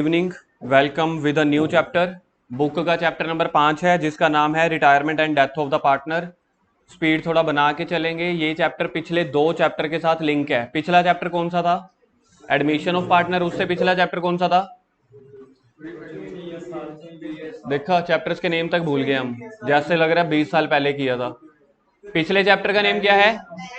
Evening, welcome with a new chapter. Book का chapter number 5 है जिसका नाम है retirement and death of the partner. Speed थोड़ा बना के चलेंगे। ये चैप्टर पिछले 2 चैप्टर के साथ लिंक है। पिछला चैप्टर कौन सा था? Admission of partner. उससे पिछला चैप्टर कौन सा था? देखा, चैप्टर्स के नेम तक भूल गए हम, जैसे लग रहा है 20 साल पहले किया था। पिछले चैप्टर का नेम क्या है?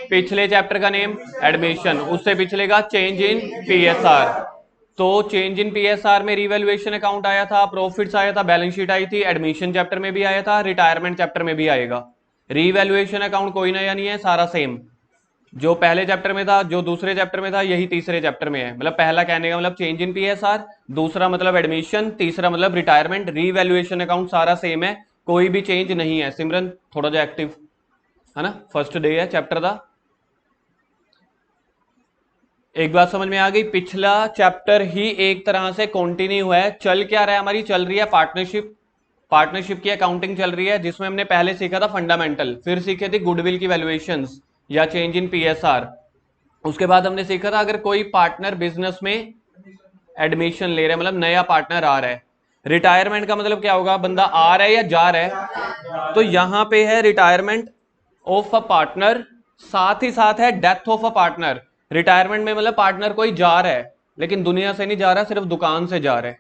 पिछले चैप्टर का नेम एडमिशन, उससे पिछले का चेंज इन पीएसआर। तो चेंज इन पीएसआर में रिवैल्यूएशन अकाउंट आया था, प्रॉफिट्स आया था, बैलेंस शीट आई थी। एडमिशन चैप्टर में भी आया था, रिटायरमेंट चैप्टर में भी आएगा। रिवैल्यूएशन अकाउंट कोई नया नहीं है, सारा सेम। जो पहले चैप्टर में था, जो दूसरे चैप्टर में था, यही तीसरे चैप्टर में है। मतलब पहला कहने का मतलब चेंज इन पीएसआर, दूसरा मतलब एडमिशन, तीसरा मतलब रिटायरमेंट। रिवैल्यूएशन अकाउंट सारा सेम है, कोई भी चेंज नहीं है। सिमरन थोड़ा जा एक्टिव है ना, फर्स्ट डे है चैप्टर का। एक बात समझ में आ गई? पिछला चैप्टर ही एक तरह से कंटिन्यू है। चल क्या रहा है? हमारी चल रही है पार्टनरशिप। पार्टनरशिप की अकाउंटिंग चल रही है, जिसमें हमने पहले सीखा था फंडामेंटल, फिर सीखे थे गुडविल की वैल्यूएशंस या चेंज इन पीएसआर। उसके बाद हमने सीखा था अगर कोई पार्टनर बिजनेस में एडमिशन ले रहा है, मतलब नया पार्टनर आ रहा है। रिटायरमेंट का मतलब क्या होगा? बंदा आ रहा है या जा रहा है। तो यहां पे है रिटायरमेंट ऑफ अ पार्टनर, साथ ही साथ है death of a partner. Retirement में मतलब पार्टनर कोई जा रहा है, लेकिन दुनिया से नहीं जा रहा, सिर्फ दुकान से जा रहा है।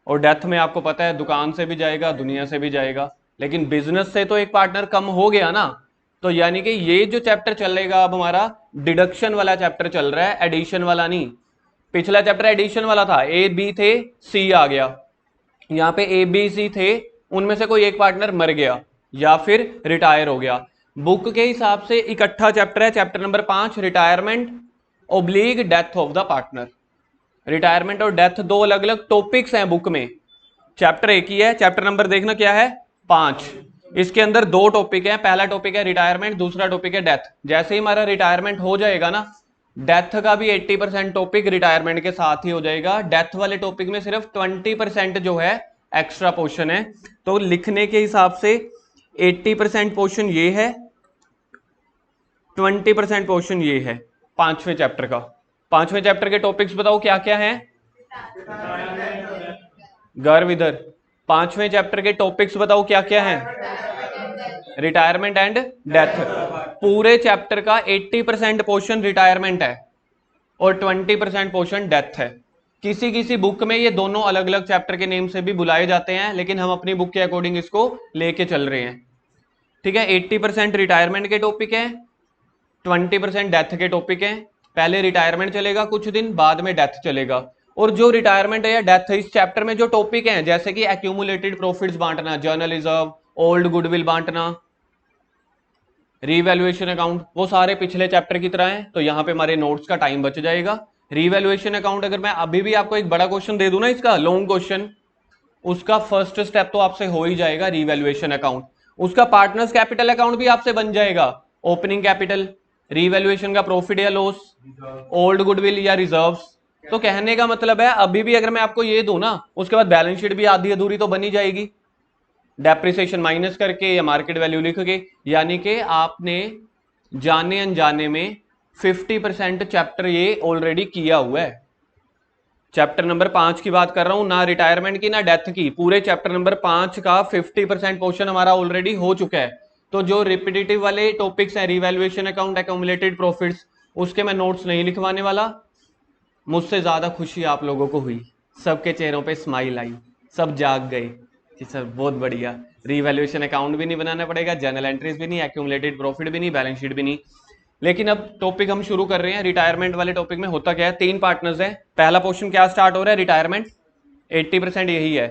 और डेथ में आपको पता है दुकान से भी जाएगा, दुनिया से भी जाएगा। लेकिन बिजनेस से तो एक पार्टनर कम हो गया ना। तो यानी कि ये जो चैप्टर चलेगा अब हमारा डिडक्शन वाला चैप्टर चल रहा है, एडिशन वाला नहीं। पिछला चैप्टर एडिशन वाला था, ए बी थे, सी आ गया। यहाँ पे ए बी सी थे, उनमें से कोई एक पार्टनर मर गया या फिर रिटायर हो गया। बुक के हिसाब से इकट्ठा चैप्टर है, चैप्टर नंबर 5, रिटायरमेंट ओब्लिग death of the partner. Retirement और डेथ दो अलग अलग टॉपिक्स हैं बुक में। चैप्टर एक ही है, चैप्टर नंबर देखना क्या है? 5। इसके अंदर 2 टॉपिक है। पहला टॉपिक है रिटायरमेंट, दूसरा टॉपिक है डेथ। जैसे ही हमारा रिटायरमेंट हो जाएगा ना, डेथ का भी 80% टॉपिक रिटायरमेंट के साथ ही हो जाएगा। डेथ वाले टॉपिक में सिर्फ 20% जो है एक्स्ट्रा पोर्शन है। तो लिखने के हिसाब से 80% पोर्शन ये है, 20% पोर्शन ये है 5वें चैप्टर का। 5वें चैप्टर के टॉपिक्स बताओ क्या क्या हैं? गर्व इधर। 5वें चैप्टर के टॉपिक्स बताओ क्या क्या हैं? Retirement and death. पूरे चैप्टर का 80% पोर्शन रिटायरमेंट है और 20% पोर्शन डेथ है। किसी किसी बुक में ये दोनों अलग अलग चैप्टर के नेम से भी बुलाए जाते हैं, लेकिन हम अपनी बुक के अकॉर्डिंग इसको लेके चल रहे हैं। ठीक है, 80% रिटायरमेंट के टॉपिक है, 20% डेथ के टॉपिक है। पहले रिटायरमेंट चलेगा कुछ दिन, बाद में डेथ चलेगा। और जो रिटायरमेंट है या डेथ है, इस चैप्टर में जो टॉपिक हैं जैसे कि एक्यूमुलेटेड प्रॉफिट्स बांटना, जर्नल रिजर्व, ओल्ड गुडविल बांटना, रीवैल्यूएशन अकाउंट, वो सारे पिछले चैप्टर की तरह हैं। तो यहाँ पे हमारे नोट्स का टाइम बच जाएगा। रीवैल्यूएशन अकाउंट अगर मैं अभी भी आपको एक बड़ा क्वेश्चन दे दूं ना, इसका लॉन्ग क्वेश्चन, उसका फर्स्ट स्टेप तो आपसे हो ही जाएगा रीवैल्यूएशन अकाउंट। उसका पार्टनर्स कैपिटल अकाउंट भी आपसे बन जाएगा। ओपनिंग कैपिटल, रीवैल्यूएशन का प्रॉफिट या लॉस, ओल्ड गुडविल या रिजर्व्स। तो कहने का मतलब है अभी भी अगर मैं आपको ये दूं ना, उसके बाद बैलेंस शीट भी आधी अधूरी तो बनी जाएगी, डेप्रिसिएशन माइनस करके या मार्केट वैल्यू लिख के। यानी कि आपने जाने अनजाने में 50% चैप्टर ये ऑलरेडी किया हुआ है। चैप्टर नंबर 5 की बात कर रहा हूं, ना रिटायरमेंट की ना डेथ की। पूरे चैप्टर नंबर 5 का 50% पोर्शन हमारा ऑलरेडी हो चुका है। तो जो रिपीटेटिव वाले टॉपिक्स हैं, रिवैल्यूएशन अकाउंट, एक्यूमुलेटेड प्रॉफिट्स, उसके मैं नोट्स नहीं लिखवाने वाला। मुझसे ज्यादा खुशी आप लोगों को हुई, सबके चेहरों पे स्माइल आई, सब जाग गए कि सर बहुत बढ़िया। रिवैल्यूएशन अकाउंट भी नहीं बनाना पड़ेगा, जर्नल एंट्रीज भी नहीं, एक्यूमुलेटेड प्रॉफिट भी नहीं, बैलेंस शीट भी नहीं। लेकिन अब टॉपिक हम शुरू कर रहे हैं। रिटायरमेंट वाले टॉपिक में होता क्या है? 3 पार्टनर्स हैं। पहला पोर्शन क्या स्टार्ट हो रहा है? रिटायरमेंट। 80% यही है।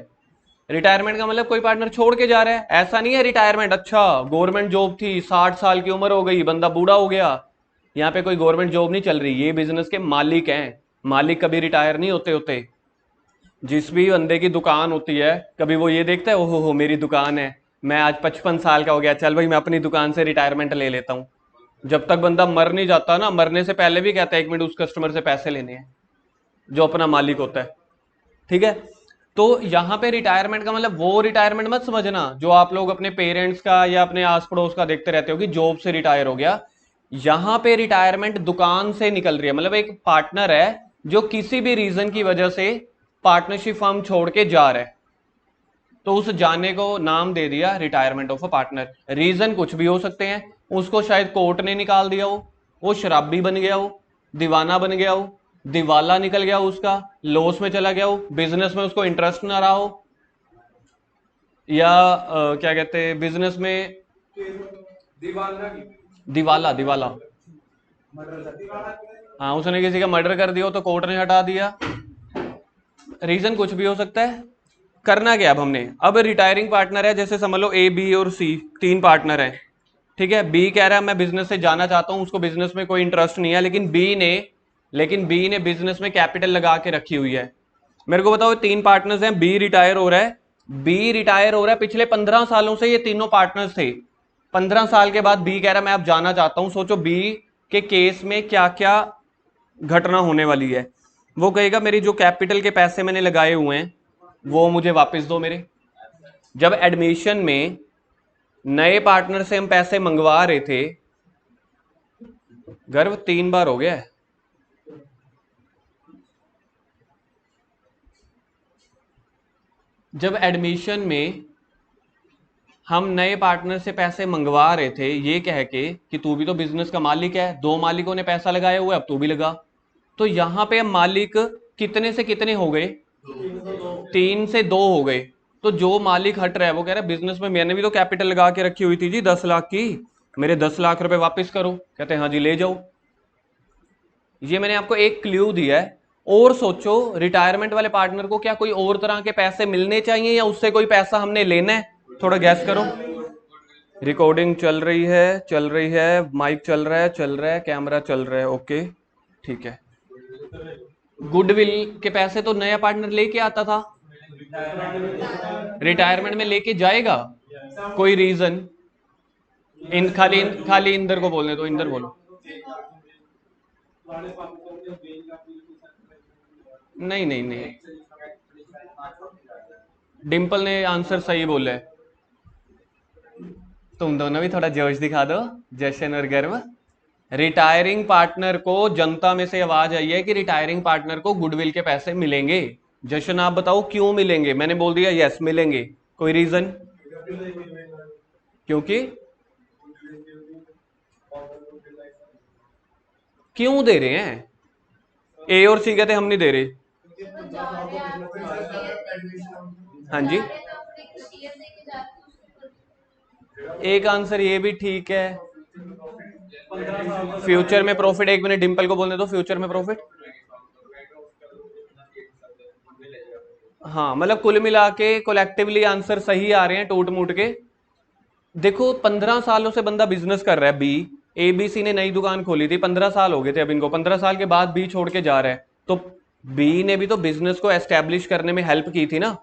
रिटायरमेंट का मतलब कोई पार्टनर छोड़ के जा रहा है, ऐसा नहीं है। रिटायरमेंट अच्छा गवर्नमेंट जॉब थी, 60 साल की उम्र हो गई, बंदा बूढ़ा हो गया। यहाँ पे कोई गवर्नमेंट जॉब नहीं चल रही, ये बिजनेस के मालिक हैं। मालिक कभी रिटायर नहीं होते। जिस भी बंदे की दुकान होती है, कभी वो ये देखता है ओहो हो मेरी दुकान है, मैं आज 55 साल का हो गया, चल भाई मैं अपनी दुकान से रिटायरमेंट ले लेता हूँ। जब तक बंदा मर नहीं जाता ना, मरने से पहले भी कहता है 1 मिनट उस कस्टमर से पैसे लेने हैं, जो अपना मालिक होता है। ठीक है, तो यहाँ पे रिटायरमेंट का मतलब वो रिटायरमेंट मत समझना जो आप लोग अपने पेरेंट्स का या अपने आस पड़ोस का देखते रहते हो कि जॉब से रिटायर हो गया। यहाँ पे रिटायरमेंट दुकान से निकल रही है। मतलब एक पार्टनर है जो किसी भी रीजन की वजह से पार्टनरशिप फर्म छोड़ के जा रहा है, तो उस जाने को नाम दे दिया retirement of a partner. Reason कुछ भी हो सकते हैं, उसको शायद कोर्ट ने निकाल दिया हो, वो शराबी बन गया हो, दीवाना बन गया हो, दिवाला निकल गया हो, उसका लॉस में चला गया हो, बिजनेस में उसको इंटरेस्ट ना रहा हो, या क्या कहते हैं बिजनेस में दिवाला दिवाला, हाँ उसने किसी का मर्डर कर दिया हो तो कोर्ट ने हटा दिया। रीजन कुछ भी हो सकता है। करना क्या अब हमने, अब रिटायरिंग पार्टनर है, जैसे समझ लो ए बी और सी तीन पार्टनर हैं, ठीक है। बी कह रहा है मैं बिजनेस से जाना चाहता हूं, उसको बिजनेस में कोई इंटरेस्ट नहीं है, लेकिन बी ने बिजनेस में कैपिटल लगा के रखी हुई है। मेरे को बताओ तीन पार्टनर्स हैं, बी रिटायर हो रहा है, पिछले 15 सालों से ये तीनों पार्टनर्स थे। 15 साल के बाद बी कह रहा है मैं अब जाना चाहता हूं। सोचो बी के केस में क्या क्या घटना होने वाली है। वो कहेगा मेरी जो कैपिटल के पैसे मैंने लगाए हुए हैं वो मुझे वापस दो मेरे। जब एडमिशन में नए पार्टनर से हम पैसे मंगवा रहे थे, गर्व 3 बार हो गया है, जब एडमिशन में हम नए पार्टनर से पैसे मंगवा रहे थे ये कह के कि तू भी तो बिजनेस का मालिक है, दो मालिकों ने पैसा लगाया हुआ है अब तू भी लगा, तो यहां पे मालिक कितने से कितने हो गए, 3 से 2 हो गए। तो जो मालिक हट रहा है वो कह रहा है बिजनेस में मैंने भी तो कैपिटल लगा के रखी हुई थी जी 10 लाख की, मेरे 10 लाख रुपए वापस करो। कहते हैं हाँ जी ले जाओ। ये मैंने आपको एक क्ल्यू दिया है। और सोचो रिटायरमेंट वाले पार्टनर को क्या कोई और तरह के पैसे मिलने चाहिए या उससे कोई पैसा हमने लेना है, थोड़ा गैस करो। रिकॉर्डिंग चल रही है, माइक चल रहा है, कैमरा चल रहा है, ओके ठीक है। गुडविल के पैसे तो नया पार्टनर लेके आता था, रिटायरमेंट में लेके जाएगा, कोई रीजन खाली इंदर को बोलने दो, इंदर बोलो। नहीं नहीं नहीं, डिंपल ने आंसर सही बोला है। तुम दोनों भी थोड़ा जोश दिखा दो, जशन और गर्व। रिटायरिंग पार्टनर को जनता में से आवाज आई है कि रिटायरिंग पार्टनर को गुडविल के पैसे मिलेंगे। जशन आप बताओ क्यों मिलेंगे। मैंने बोल दिया यस मिलेंगे, कोई रीजन? क्योंकि क्यों दे रहे हैं? ए और सी कहते हम नहीं दे रहे। हाँ जी, एक आंसर ये भी ठीक है। फ्यूचर में प्रॉफिट, एक मिनट डिंपल को बोलने दो, फ्यूचर में प्रॉफिट। हाँ मतलब कुल मिला के कोलेक्टिवली आंसर सही आ रहे हैं टूट मूट के। देखो 15 सालों से बंदा बिजनेस कर रहा है, बी एबीसी ने नई दुकान खोली थी, 15 साल हो गए थे अब इनको, 15 साल के बाद बी छोड़ के जा रहा है, तो बी ने भी तो बिजनेस को एस्टेब्लिश करने में हेल्प की थी ना।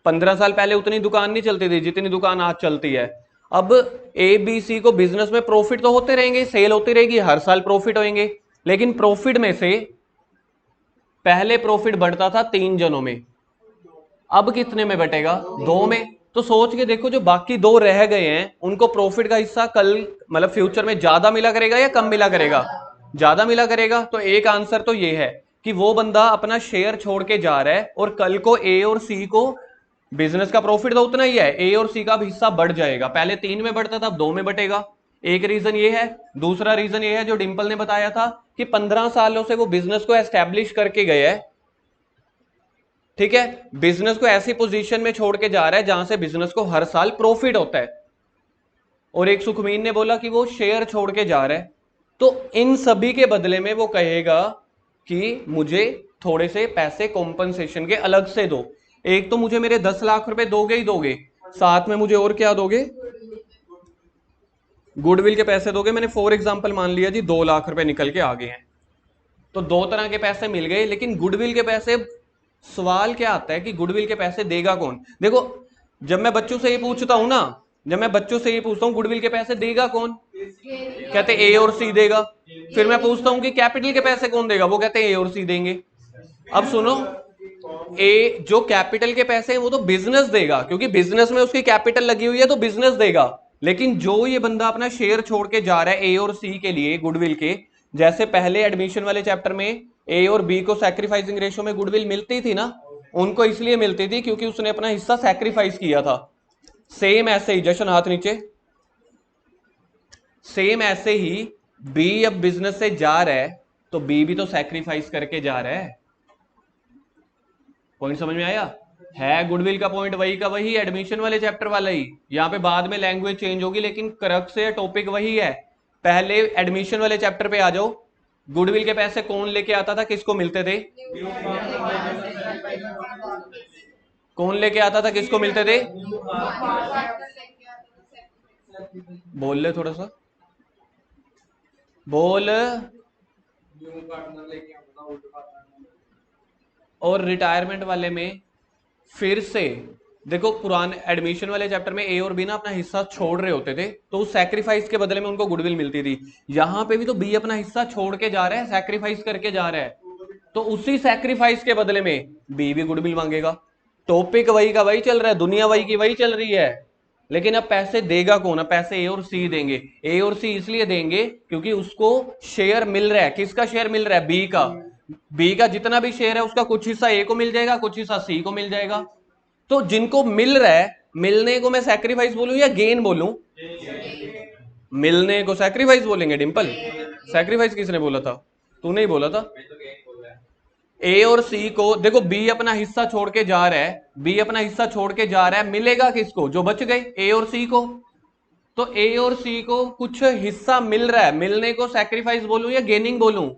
15 साल पहले उतनी दुकान नहीं चलती थी जितनी दुकान आज चलती है। अब ए बी सी को बिजनेस में प्रॉफिट तो होते रहेंगे, सेल होती रहेगी, हर साल प्रॉफिट होंगे, लेकिन प्रॉफिट में से पहले प्रॉफिट बढ़ता था 3 जनों में, अब कितने में बटेगा? 2 में। तो सोच के देखो जो बाकी 2 रह गए हैं उनको प्रॉफिट का हिस्सा कल मतलब फ्यूचर में ज्यादा मिला करेगा या कम मिला करेगा? ज्यादा मिला करेगा। तो एक आंसर तो ये है कि वो बंदा अपना शेयर छोड़ के जा रहा है और कल को ए और सी को बिजनेस का प्रॉफिट तो उतना ही है, ए और सी का भी हिस्सा बढ़ जाएगा, पहले 3 में बढ़ता था अब 2 में बटेगा। एक रीजन ये है। दूसरा रीजन ये है जो डिंपल ने बताया था कि 15 सालों से वो बिजनेस को एस्टेब्लिश करके गया है, ठीक है, बिजनेस को ऐसी पोजीशन में छोड़ के जा रहा है जहां से बिजनेस को हर साल प्रॉफिट होता है। और एक सुखमीन ने बोला कि वो शेयर छोड़ के जा रहा है, तो इन सभी के बदले में वो कहेगा कि मुझे थोड़े से पैसे कॉम्पनसेशन के अलग से दो। एक तो मुझे मेरे 10 लाख रुपए दोगे ही दोगे, साथ में मुझे और क्या दोगे? गुडविल के पैसे दोगे। मैंने फॉर एग्जाम्पल मान लिया जी 2 लाख रुपए निकल के आ गए हैं, तो 2 तरह के पैसे मिल गए, लेकिन गुडविल के पैसे, सवाल क्या आता है कि गुडविल के पैसे देगा कौन? देखो जब मैं बच्चों से ये पूछता हूं ना, जब मैं बच्चों से ये पूछता हूं गुडविल के पैसे देगा कौन, कहते ए और सी देगा। फिर मैं पूछता हूं कि कैपिटल के पैसे कौन देगा, वो कहते ए और सी देंगे। अब सुनो, ए जो कैपिटल के पैसे हैं वो तो बिजनेस देगा, क्योंकि बिजनेस में उसकी कैपिटल लगी हुई है तो बिजनेस देगा। लेकिन जो ये बंदा अपना शेयर छोड़ के जा रहा है ए और सी के लिए गुडविल के, जैसे पहले एडमिशन वाले चैप्टर में ए और बी को सैक्रिफाइसिंग रेशियो में गुडविल मिलती थी ना, उनको इसलिए मिलती थी क्योंकि उसने अपना हिस्सा सैक्रिफाइस किया था। सेम ऐसे ही, जशन हाथ नीचे, सेम ऐसे ही बी अब बिजनेस से जा रहा है तो बी भी तो सैक्रिफाइस करके जा रहा है। पॉइंट समझ में आया? है गुडविल का पॉइंट वही का वही, एडमिशन वाले चैप्टर वाला ही। यहां पे बाद में लैंग्वेज चेंज होगी लेकिन क्रक्स से टॉपिक वही है। पहले एडमिशन वाले चैप्टर पे आ जाओ। गुडविल के पैसे कौन लेके आता था, किसको मिलते थे? कौन लेके आता था, किसको मिलते थे? बोल ले थोड़ा सा, बोल। और रिटायरमेंट वाले में फिर से देखो, पुराने एडमिशन वाले चैप्टर में ए और बी ना अपना हिस्सा छोड़ रहे होते थे तो उस सैक्रिफाइस के बदले में उनको गुडविल मिलती थी। यहां पे भी तो बी अपना हिस्सा छोड़ के जा रहा है, सैक्रिफाइस करके जा रहा है, तो उसी सैक्रिफाइस के बदले में बी भी गुडविल मांगेगा। टॉपिक वही का वही चल रहा है, दुनिया वही की वही चल रही है, लेकिन अब पैसे देगा कौन? अब पैसे ए और सी देंगे। ए और सी इसलिए देंगे क्योंकि उसको शेयर मिल रहा है। किसका शेयर मिल रहा है? बी का। बी का जितना भी शेयर है उसका कुछ हिस्सा ए को मिल जाएगा, कुछ हिस्सा सी को मिल जाएगा। तो जिनको मिल रहा है, मिलने को मैं सैक्रिफाइस बोलूं या गेन बोलूं? मिलने को सैक्रिफाइस बोलेंगे डिंपल। सैक्रिफाइस किसने बोला था? तूने ही बोला था। ए और सी को देखो, बी अपना हिस्सा छोड़ के जा रहा है, बी अपना हिस्सा छोड़ के जा रहा है, मिलेगा किसको? जो बच गए, ए और सी को। तो ए और सी को कुछ हिस्सा मिल रहा है, मिलने को सैक्रिफाइस बोलूं या गेनिंग बोलूं?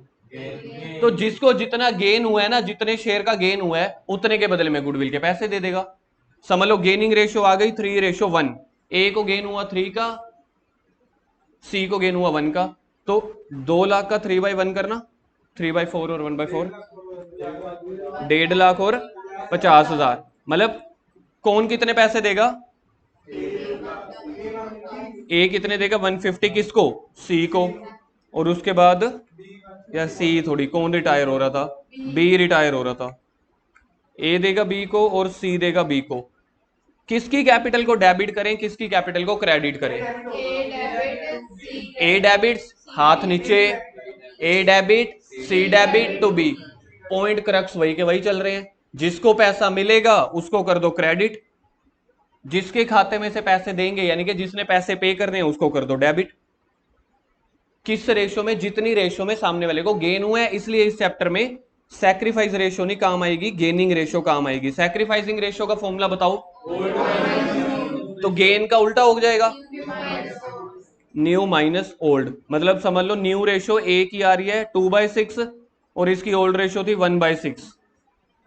तो जिसको जितना गेन हुआ है ना, जितने शेयर का गेन हुआ है उतने के बदले में गुडविल के पैसे दे देगा। समझ लो गेनिंग रेशियो आ गई 3:1। ए को गेन हुआ 3 का, सी को गेन हुआ 1 का। तो 2 लाख का 3/1 करना, 3/4 और 1/4, 1.5 लाख और 50,000। मतलब कौन कितने पैसे देगा? ए कितने देगा? 150 किसको? सी को। और उसके बाद या सी थोड़ी, कौन रिटायर हो रहा था? बी रिटायर हो रहा था। ए देगा बी को और सी देगा बी को। किसकी कैपिटल को डेबिट करें, किसकी कैपिटल को क्रेडिट करें? ए डेबिट, हाथ नीचे, A debit C debit to B. Point crux वही के वही चल रहे हैं। जिसको पैसा मिलेगा उसको कर दो क्रेडिट, जिसके खाते में से पैसे देंगे यानी कि जिसने पैसे पे करने हैं उसको कर दो डेबिट। किस रेशो में? जितनी रेशो में सामने वाले को गेन हुआ है। इसलिए इस चैप्टर में सैक्रिफाइस रेशो नहीं काम आएगी, गेनिंग रेशो काम आएगी। सैक्रिफाइसिंग रेशो का फॉर्मूला बताओ। तो गेन का उल्टा हो जाएगा, न्यू माइनस ओल्ड। मतलब समझ लो न्यू रेशो ए की आ रही है 2/6 और इसकी ओल्ड रेशो थी 1/6।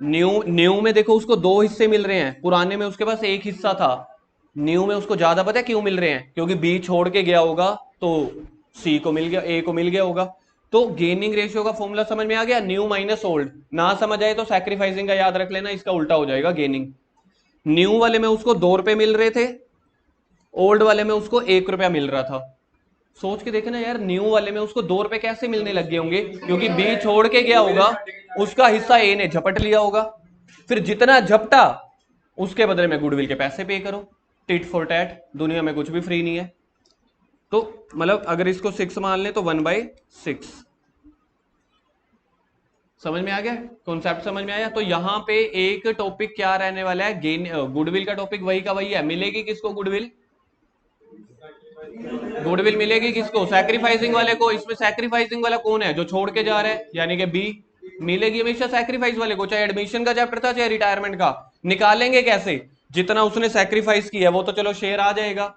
न्यू न्यू में देखो उसको 2 हिस्से मिल रहे हैं, पुराने में उसके पास एक हिस्सा था। न्यू में उसको ज्यादा पता है क्यों मिल रहे हैं? क्योंकि बी छोड़ के गया होगा तो सी को मिल गया, ए को मिल गया होगा। तो गेनिंग रेशियो का फॉर्मूला समझ में आ गया, न्यू माइनस ओल्ड। ना समझ आए तो सैक्रिफाइसिंग का याद रख लेना, इसका उल्टा हो जाएगा गेनिंग। न्यू वाले में उसको 2 रुपए मिल रहे थे, ओल्ड वाले में उसको 1 रुपया मिल रहा था। सोच के देखे ना यार, न्यू वाले में उसको 2 रुपए कैसे मिलने लग गए होंगे? क्योंकि बी छोड़ के गया होगा, उसका हिस्सा ए ने झपट लिया होगा। फिर जितना झपटा उसके बदले में गुडविल के पैसे पे करो। टिट फॉर टैट, दुनिया में कुछ भी फ्री नहीं है। तो मतलब अगर इसको 6 मान ले तो 1/6। समझ में आ गया? कॉन्सेप्ट समझ में आया? तो यहां पे एक टॉपिक क्या रहने वाला है? गेन, गुडविल का टॉपिक वही का वही है। मिलेगी किसको गुडविल? गुडविल मिलेगी किसको? सैक्रिफाइसिंग वाले को। इसमें सैक्रिफाइसिंग वाला कौन है? जो छोड़ के जा रहा है, यानी कि बी। मिलेगी हमेशा सैक्रिफाइस वाले को, चाहे एडमिशन का चैप्टर था चाहे रिटायरमेंट का। निकालेंगे कैसे? जितना उसने सैक्रिफाइस किया वो तो चलो शेयर आ जाएगा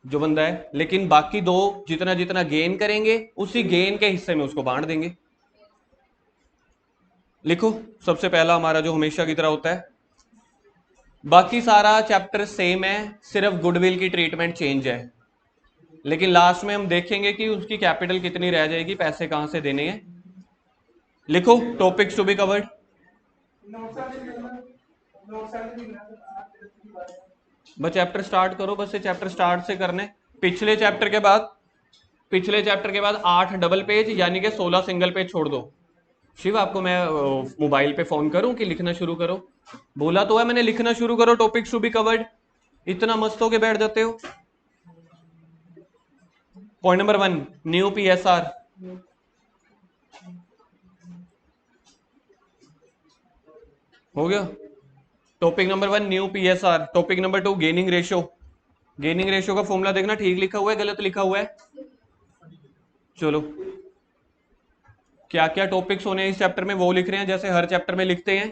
जो बंदा है, लेकिन बाकी दो जितना जितना गेन करेंगे उसी गेन के हिस्से में उसको बांट देंगे। लिखो सबसे पहला हमारा जो हमेशा की तरह होता है, बाकी सारा चैप्टर सेम है, सिर्फ गुडविल की ट्रीटमेंट चेंज है। लेकिन लास्ट में हम देखेंगे कि उसकी कैपिटल कितनी रह जाएगी, पैसे कहां से देने हैं। लिखो टॉपिक्स टू बी कवर्ड। बस चैप्टर स्टार्ट करो, बस ये चैप्टर स्टार्ट से करने। पिछले चैप्टर के बाद 8 डबल पेज यानी कि 16 सिंगल पेज छोड़ दो। शिव आपको मैं मोबाइल पे फोन करूं कि लिखना शुरू करो? बोला तो है मैंने, लिखना शुरू करो, टॉपिक्स टू बी कवर्ड। इतना मस्त होके बैठ जाते हो। Point number 1, new PSR. हो गया? Topic number 1 new PSR, topic number 2 gaining ratio. Gaining ratio का फॉर्मूला देखना ठीक लिखा हुआ है गलत लिखा हुआ है। चलो क्या क्या टॉपिक्स होने हैं इस चैप्टर में वो लिख रहे हैं जैसे हर चैप्टर में लिखते हैं।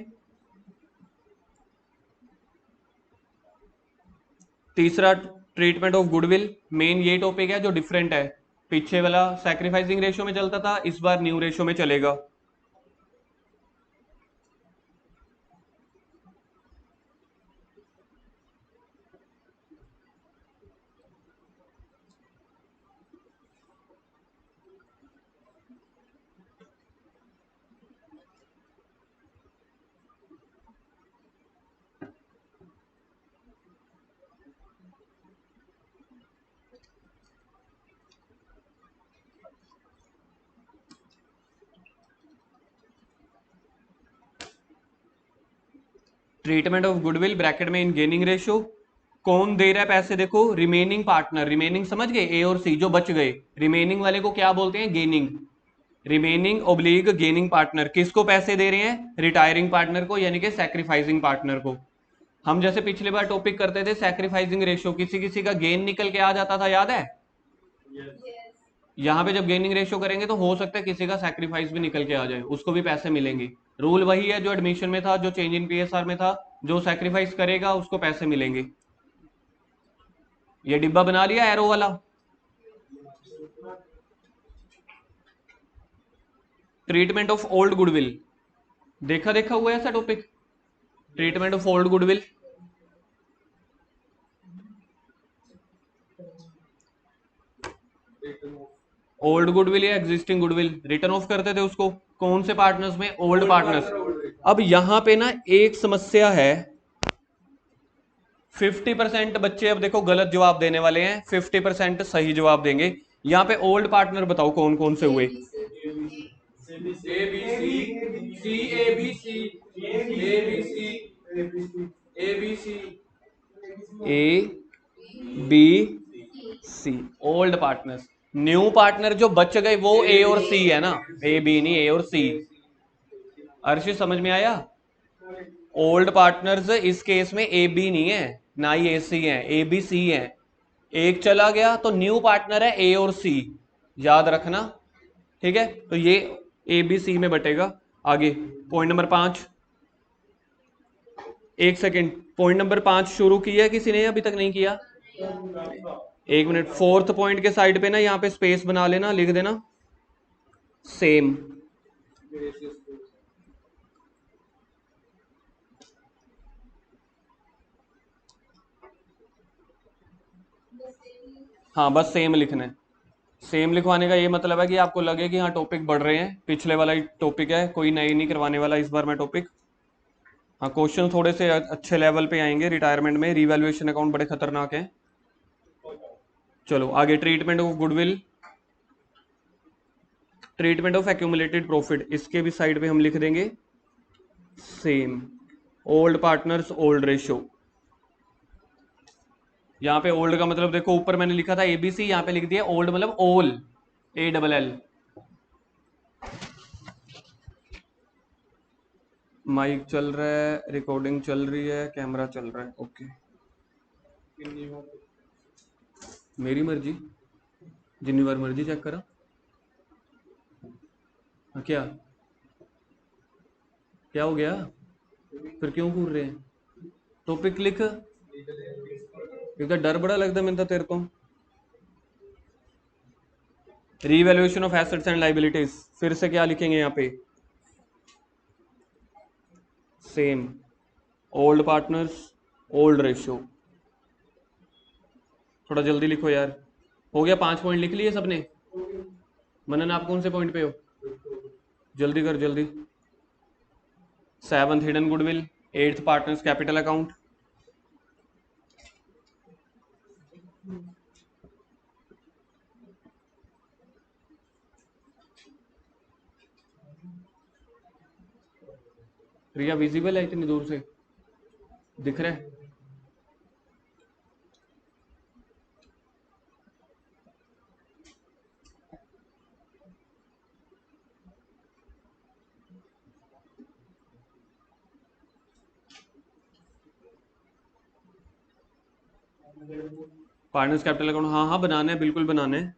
तीसरा ट्रीटमेंट ऑफ गुडविल, मेन ये टॉपिक है जो डिफरेंट है। पीछे वाला सैक्रिफाइसिंग रेशियो में चलता था, इस बार न्यू रेशियो में चलेगा। ट्रीटमेंट ऑफ गुडविल ब्रैकेट में इन गेनिंग रेशियो। कौन दे रहा है पैसे देखो, रिमेनिंग पार्टनर। रिमेनिंग समझ गए, ए और सी जो बच गए, रिमेनिंग वाले को क्या बोलते हैं, गेनिंग। रिमेनिंग ओब्लिग गेनिंग पार्टनर किसको पैसे दे रहे हैं, रिटायरिंग पार्टनर को, यानी कि सैक्रिफाइसिंग पार्टनर को। हम जैसे पिछले बार टॉपिक करते थे सैक्रिफाइसिंग रेशियो, किसी किसी का गेन निकल के आ जाता था, याद है। यहाँ पे जब गेनिंग रेशियो करेंगे तो हो सकता है किसी का सैक्रिफाइस भी निकल के आ जाए, उसको भी पैसे मिलेंगे। रूल वही है जो एडमिशन में था, जो चेंज इन पीएसआर में था, जो सैक्रिफाइस करेगा उसको पैसे मिलेंगे। ये डिब्बा बना लिया एरो वाला। ट्रीटमेंट ऑफ ओल्ड गुडविल, देखा देखा हुआ है ऐसा topic, treatment of old goodwill. Old goodwill या एग्जिस्टिंग गुडविल रिटर्न ऑफ करते थे उसको, कौन से पार्टनर्स में, ओल्ड पार्टनर्स। अब यहां पे ना एक समस्या है, 50% बच्चे अब देखो गलत जवाब देने वाले हैं, 50% सही जवाब देंगे। यहाँ पे ओल्ड पार्टनर बताओ कौन कौन से हुए। A B C, C A B C, A B C, A B C, A B C, old partners. New partner जो बच गए वो ए और सी है ना, ए बी नहीं, ए और सी। अर्शित समझ में आया। ओल्ड पार्टनर्स इस केस में ए बी नहीं है, ना ही ए सी है, ए बी सी है। एक चला गया तो न्यू पार्टनर है ए और सी, याद रखना। ठीक है, तो ये ए बी सी में बटेगा। आगे पॉइंट नंबर 5, एक सेकेंड, पॉइंट नंबर 5 शुरू किया है किसी ने, अभी तक नहीं किया। एक मिनट, फोर्थ पॉइंट के साइड पे ना यहाँ पे स्पेस बना लेना, लिख देना सेम। हाँ बस सेम लिखना है। सेम लिखवाने का ये मतलब है कि आपको लगे कि हाँ टॉपिक बढ़ रहे हैं, पिछले वाला ही टॉपिक है, कोई नई नहीं करवाने वाला इस बार मैं टॉपिक। हाँ क्वेश्चन थोड़े से अच्छे लेवल पे आएंगे रिटायरमेंट में, रिवैल्यूएशन अकाउंट बड़े खतरनाक हैं। चलो आगे, treatment of goodwill, treatment of accumulated profit, इसके भी साइड पे हम लिख देंगे same. Old partners old ratio, यहाँ पे ओल्ड का मतलब देखो ऊपर मैंने लिखा था एबीसी, यहाँ पे लिख दिया ओल्ड मतलब ओल, ए डबल एल। माइक चल रहा है, रिकॉर्डिंग चल रही है, कैमरा चल रहा है, ओके। मेरी मर्जी, जितनी बार मर्जी चेक करा। हाँ, क्या क्या हो गया, फिर क्यों घूर रहे हैं। टॉपिक लिख, एक तो डर बड़ा लगता है मैंने तो तेरे को। Revaluation of assets and liabilities, फिर से क्या लिखेंगे यहाँ पे, same. Old partners old ratio, थोड़ा जल्दी लिखो यार। हो गया, 5 पॉइंट लिख लिए सबने। मनन आप कौन से पॉइंट पे हो, जल्दी कर जल्दी। 7th hidden goodwill, 8th partners capital account. Riya visible है इतनी दूर से, दिख रहा है। पार्टनर्स कैपिटल अकाउंट, हाँ हाँ बनाने हैं, बिल्कुल बनाने हैं।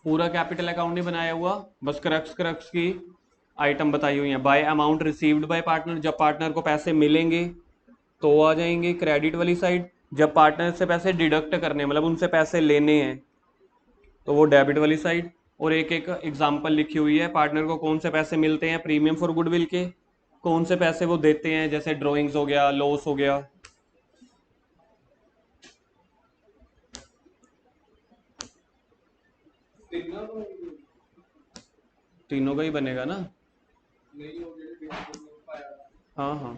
पूरा कैपिटल अकाउंट नहीं बनाया हुआ, बस क्रक्स क्रक्स की आइटम बताई हुई है। Bye amount received by partner, जब पार्टनर को पैसे मिलेंगे तो आ जाएंगे क्रेडिट वाली साइड। जब पार्टनर से पैसे डिडक्ट करने मतलब उनसे पैसे लेने हैं तो वो डेबिट वाली साइड। और एक एक एग्जांपल लिखी हुई है, पार्टनर को कौन से पैसे मिलते हैं प्रीमियम फॉर गुडविल के, कौन से पैसे वो देते हैं जैसे ड्रॉइंग्स हो गया, लॉस हो गया। तीनों का ही बनेगा ना। हाँ हाँ,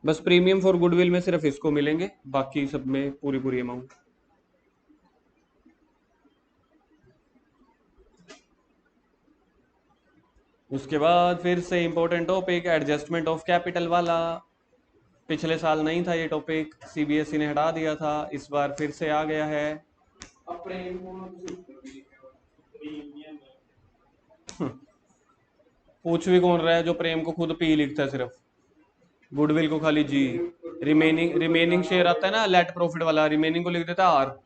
बस प्रीमियम फॉर गुडविल में सिर्फ इसको मिलेंगे, बाकी सब में पूरी पूरी अमाउंट। उसके बाद फिर से important topic adjustment of capital वाला। पिछले साल नहीं था ये टॉपिक, सीबीएसई ने हटा दिया था, इस बार फिर से आ गया है। पूछ भी कौन रहा है, जो प्रेम को खुद पी लिखता है सिर्फ, गुडविल को खाली जी। रिमेनिंग शेयर आता है ना लेट प्रॉफिट वाला, रिमेनिंग को लिख देता है आर,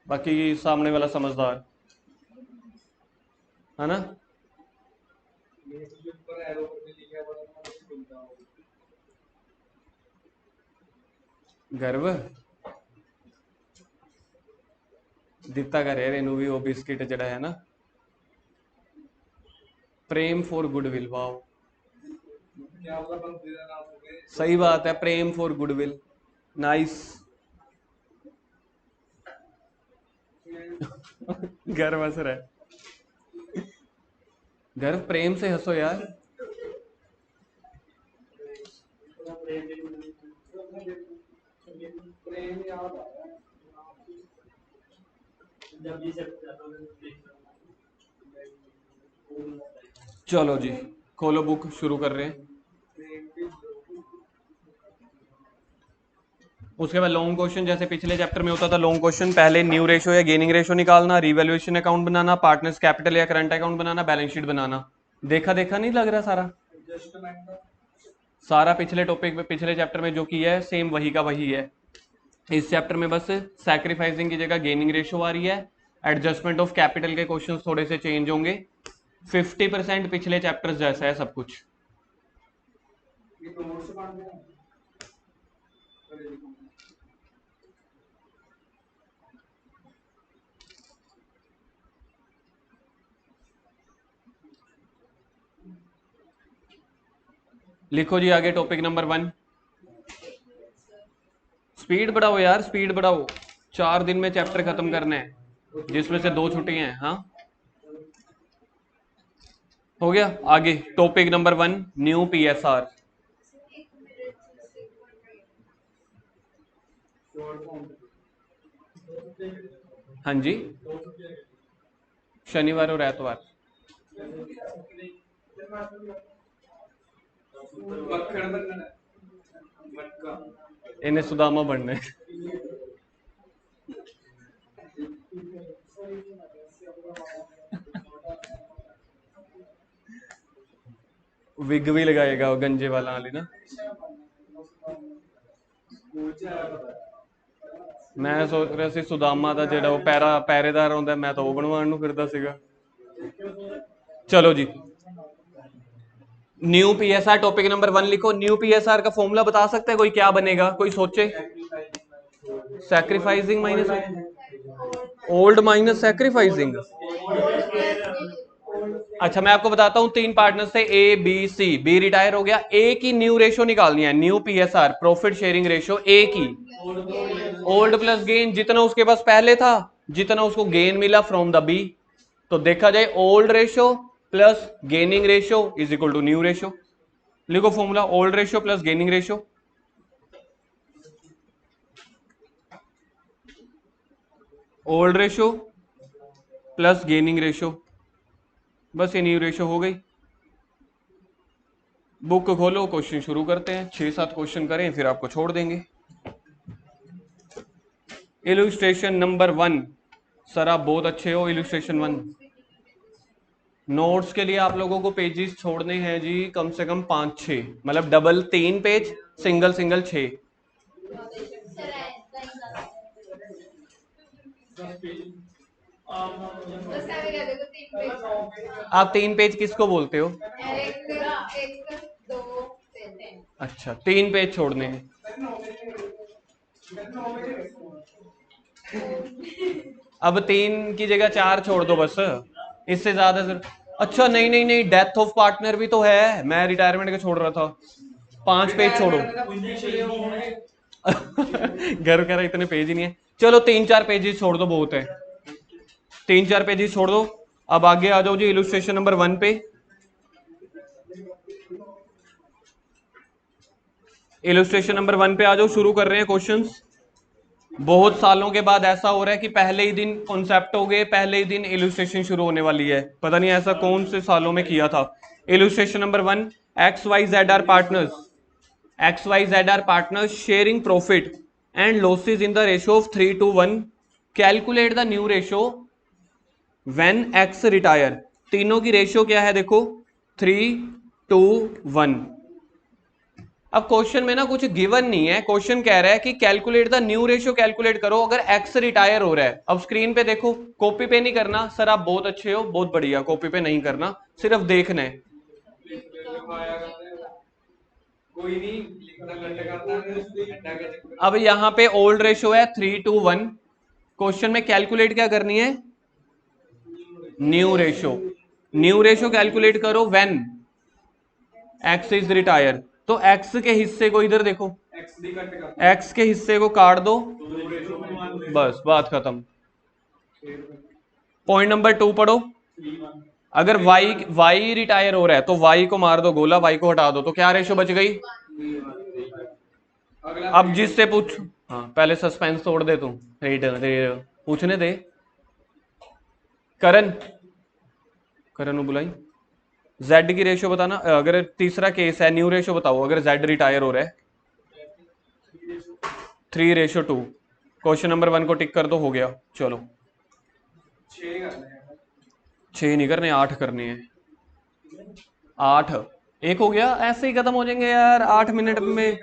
बाकी सामने वाला समझदार है ना। गर्व दिता करे रेनू भी वो बिस्किट जड़ा है ना। प्रेम फॉर गुडविल, वाओ सही बात है, प्रेम फॉर गुडविल, नाइस। गर्व हंस रहा है, गर्व प्रेम से हंसो यार। चलो जी, खोलो बुक, शुरू कर रहे हैं। उसके बाद लॉन्ग क्वेश्चन, जैसे पिछले चैप्टर में होता था लॉन्ग क्वेश्चन, पहले न्यू रेशो या गेनिंग रेशो निकालना, रिवैल्यूएशन अकाउंट बनाना, पार्टनर्स कैपिटल या करंट अकाउंट बनाना, बैलेंस शीट बनाना। देखा देखा नहीं लग रहा सारा, सारा पिछले टॉपिक में पिछले चैप्टर में जो किया है सेम वही का वही है। इस चैप्टर में बस सैक्रिफाइसिंग की जगह गेनिंग रेशो आ रही है, एडजस्टमेंट ऑफ कैपिटल के क्वेश्चंस थोड़े से चेंज होंगे। 50% पिछले चैप्टर्स जैसा है सब कुछ। लिखो जी आगे टॉपिक नंबर 1। स्पीड बढ़ाओ यार, स्पीड बढ़ाओ, 4 दिन में चैप्टर खत्म करने हैं जिसमें से 2 छुट्टियां हैं। हाँ हो गया। आगे टॉपिक नंबर 1, न्यू पीएसआर। हाँ जी, शनिवार और एतवार। इन्हें सुदामा बनना है। विग भी लगाएगा वो गंजे वाला वाली ना। मैं सोच रहा सी सुदामा ਦਾ ਜਿਹੜਾ ਉਹ ਪੈਰੇਦਾਰ ਹੁੰਦਾ, मैं तो वो ਬਣਵਾਉਣ ਨੂੰ ਫਿਰਦਾ ਸੀਗਾ। चलो जी, न्यू पीएसआर टॉपिक नंबर 1 लिखो। न्यू पीएसआर का फॉर्मूला बता सकते हैं कोई, क्या बनेगा कोई सोचे। Sacrificing minus old minus sacrificing. अच्छा मैं आपको बताता हूं, 3 पार्टनर थे A B C, B retire हो गया, ए की न्यू रेशो निकालनी है, new PSR profit sharing ratio A की। ओल्ड प्लस गेन, जितना उसके पास पहले था जितना उसको गेन मिला फ्रॉम द बी, तो देखा जाए old ratio plus gaining ratio is equal to new ratio. लिखो formula, old ratio plus gaining ratio. Old ratio plus gaining ratio, बस ये न्यू रेशो हो गई। बुक खोलो, क्वेश्चन शुरू करते हैं। 6-7 क्वेश्चन करें फिर आपको छोड़ देंगे। Illustration number 1। सर आप बहुत अच्छे हो। इलुस्ट्रेशन 1 नोट्स के लिए आप लोगों को पेजेस छोड़ने हैं जी कम से कम 5-6, मतलब डबल 3 पेज, सिंगल सिंगल 6। आप 3 पेज किसको बोलते हो? अच्छा 3 पेज छोड़ने हैं। अब 3 की जगह 4 छोड़ दो बस, इससे ज्यादा सर। अच्छा नहीं नहीं नहीं, डेथ ऑफ पार्टनर भी तो है, मैं रिटायरमेंट का छोड़ रहा था। 5 पेज छोड़ो। घर कह रहा इतने पेज ही नहीं है। चलो 3-4 पेजेस छोड़ दो, बहुत है। 3-4 पेजेस छोड़ दो। अब आगे आ जाओ जी इलुस्ट्रेशन नंबर 1 पे। इलुस्ट्रेशन नंबर 1 पे आ जाओ, शुरू कर रहे हैं क्वेश्चंस। बहुत सालों के बाद ऐसा हो रहा है कि पहले ही दिन कॉन्सेप्ट हो गए, पहले ही दिन इलुस्ट्रेशन शुरू होने वाली है। पता नहीं ऐसा कौन से सालों में किया था। Illustration number 1, XYZ are partners, XYZ are partners sharing profit and losses in the ratio of 3:1। Calculate the new ratio when X retire. तीनों की रेशियो क्या है देखो, 3:1। अब क्वेश्चन में ना कुछ गिवन नहीं है, क्वेश्चन कह रहा है कि calculate the new ratio, calculate करो अगर एक्स रिटायर हो रहा है। अब स्क्रीन पे देखो, कॉपी पे नहीं करना। सर आप बहुत अच्छे हो, बहुत बढ़िया, कॉपी पे नहीं करना, सिर्फ देखना है। अब यहाँ पे ओल्ड रेशियो है 3:1। क्वेश्चन में कैलकुलेट क्या करनी है, new ratio. New ratio calculate करो व्हेन एक्स इज रिटायर। तो एक्स के हिस्से को इधर देखो, एक्स के हिस्से को काट दो, बस बात खत्म। पॉइंट नंबर 2 पढ़ो। अगर वाई रिटायर हो रहा है तो वाई को मार दो गोला, वाई को हटा दो, तो क्या रेशो बच गई। अब जिससे पूछ, हाँ पहले सस्पेंस तोड़ दे तू, पूछने दे। करण, करण बुलाई। जेड की रेशियो बताना। अगर तीसरा केस है न्यू रेशियो बताओ, अगर जेड रिटायर हो रहा है 3:2। क्वेश्चन नंबर 1 को टिक कर दो, हो गया। चलो 6 नहीं करने, 8 करने हैं। 8 एक हो गया, ऐसे ही खत्म हो जाएंगे यार 8 मिनट में।